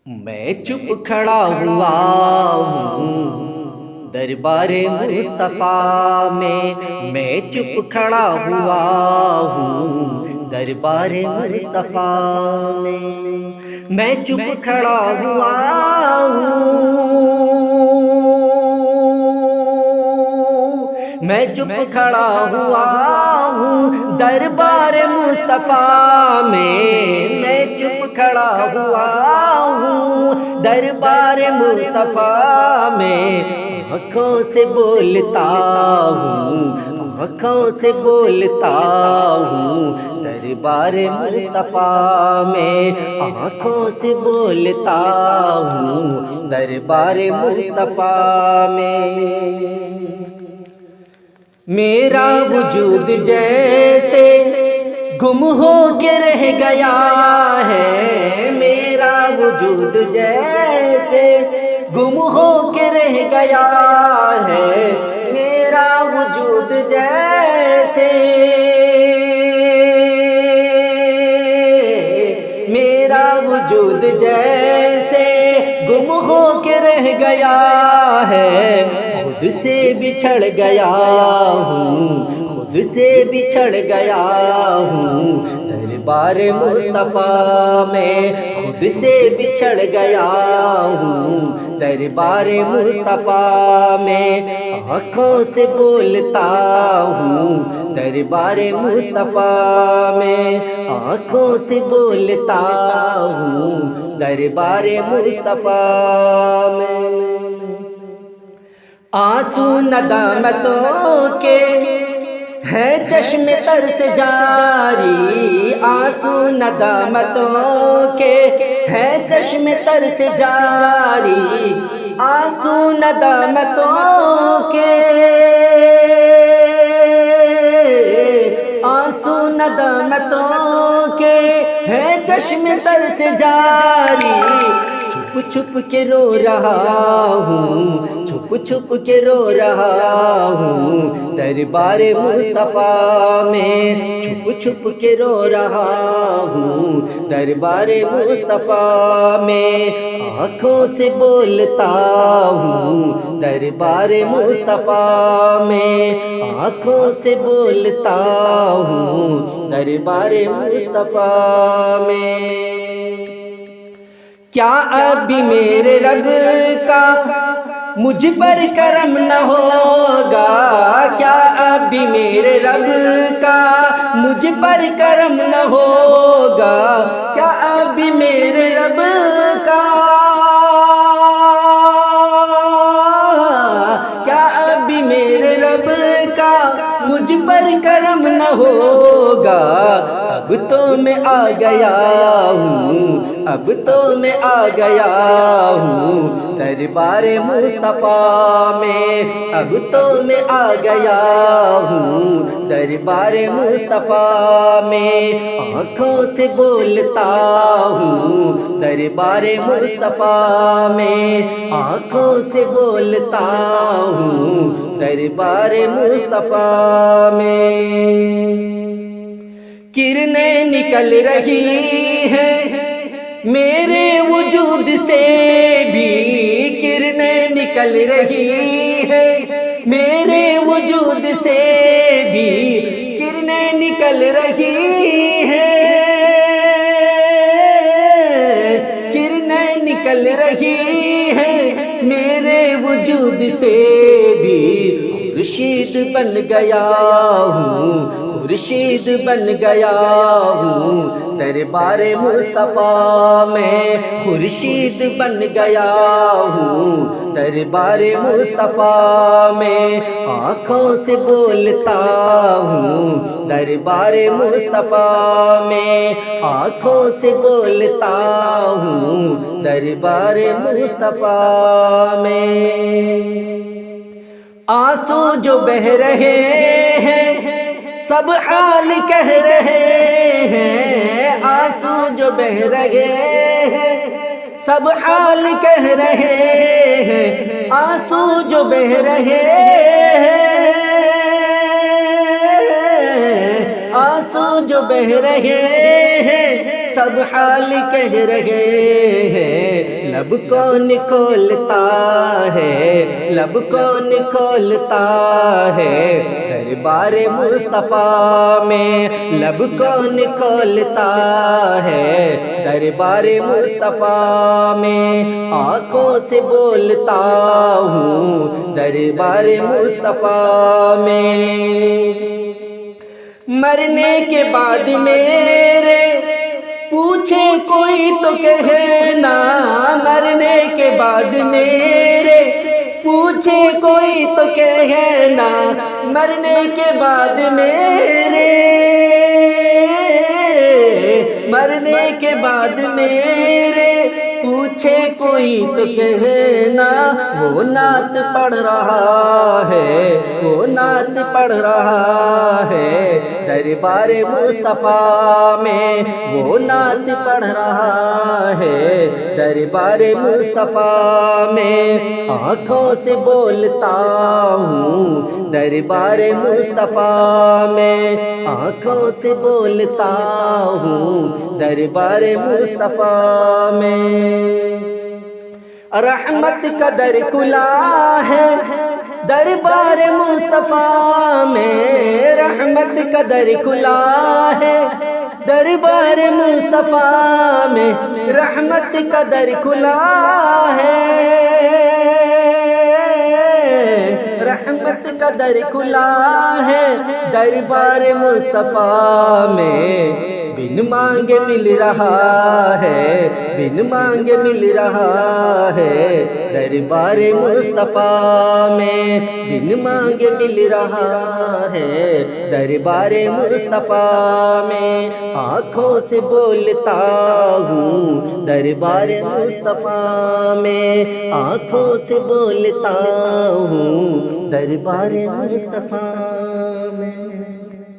میں چپ کھڑا ہوا ہوں دربار مصطفیٰ میں چپ کھڑا ہوا ہوں دربار مصطفیٰ میں چپ کھڑا ہوا ہوں میں چپ کھڑا ہوا ہوں دربار مصطفیٰ میں چپ کھڑا ہوا ہوں دربار مصطفیٰ میں آنکھوں سے بولتا ہوں آنکھوں سے بولتا ہوں دربار مصطفیٰ میں آنکھوں سے بولتا ہوں دربار مصطفیٰ میں میرا وجود جیسے گم ہو کے رہ گیا ہے میرا وجود جیسے گم ہو کے رہ گیا ہے میرا وجود جیسے میرا وجود جیسے گم ہو کے رہ گیا ہے خود سے بچھڑ گیا ہوں خود سے بچھڑ گیا ہوں دربار مصطفیٰ میں خود سے بچھڑ گیا ہوں دربار مصطفیٰ میں آنکھوں سے بولتا ہوں دربار مصطفیٰ میں آنکھوں سے بولتا ہوں دربار مصطفیٰ میں آنسو ندامتوں کے ہے چشم تر سے جاری آنسو ندامتوں کے ہے چشم تر سے جاری آنسو ندامتوں کے آنسو ندامتوں کے ہے چشم تر سے جاری چھپ چھپ کے رو رہا ہوں چھپ چھپ کے رو رہا ہوں دربار مصطفیٰ میں چھپ چھپ کے رو رہا ہوں دربار مصطفیٰ میں آنکھوں سے بولتا ہوں دربار مصطفیٰ میں آنکھوں سے بولتا ہوں دربار مصطفیٰ میں کیا اب بھی میرے رب کا مجھ پر کرم نہ ہوگا کیا اب بھی میرے رب کا مجھ پر کرم نہ ہوگا کیا اب بھی میرے رب کا کیا اب بھی میرے رب کا مجھ پر کرم نہ ہوگا اب تو میں آ گیا ہوں اب تو میں آ گیا ہوں دربار مصطفیٰ میں اب تو میں آ گیا ہوں دربار مصطفیٰ میں آنکھوں سے بولتا ہوں دربار مصطفیٰ میں آنکھوں سے بولتا ہوں دربار مصطفیٰ میں کرنیں نکل رہی ہیں میرے وجود سے بھی کرنیں نکل رہی ہیں میرے وجود سے بھی کرنیں نکل رہی ہیں کرنیں نکل رہی ہیں میرے وجود سے بھی خورشید بن گیا ہوں خورشید بن گیا ہوں دربار مصطفیٰ میں خورشید بن گیا ہوں دربار مصطفیٰ میں آنکھوں سے بولتا ہوں دربار مصطفیٰ میں آنکھوں سے بولتا ہوں دربار مصطفیٰ میں آنسو جو بہ رہے ہیں سب حال کہہ رہے ہیں آنسو جو بہ رہے ہیں سب حال کہہ رہے ہیں آنسو جو بہ رہے ہیں آنسو جو بہ رہے ہیں سب حال کہہ رہے ہیں لب کون کھولتا ہے، لب کون کھولتا ہے دربار مصطفیٰ میں، لب کون کھولتا ہے دربار مصطفیٰ میں، آنکھوں سے بولتا ہوں دربار مصطفیٰ میں۔ مرنے کے بعد میرے پوچھے کوئی تو کہنا، مرنے کے بعد میرے پوچھے کوئی تو کہنا، مرنے کے بعد میرے، مرنے کے بعد میرے پوچھے کوئی تو کہنا، وہ نعت پڑھ رہا ہے، وہ نعت پڑھ رہا ہے دربار مصطفیٰ میں، وہ نعت پڑھ رہا ہے دربار مصطفیٰ میں، آنکھوں سے بولتا ہوں دربار مصطفیٰ میں، آنکھوں سے بولتا ہوں دربار مصطفیٰ میں۔ رحمت کا در کھلا ہے دربار مصطفیٰ میں، رحمت کا در کھلا ہے دربار مصطفیٰ میں، رحمت کا در کھلا ہے، رحمت کا در کھلا ہے دربار مصطفیٰ میں، بن مانگے مل رہا ہے، بن مانگے مل رہا ہے دربار مصطفیٰ میں، بن مانگے مل رہا ہے دربار مصطفیٰ میں، آنکھوں سے بولتا ہوں دربار مصطفیٰ میں، آنکھوں سے بولتا ہوں دربار مصطفیٰ میں۔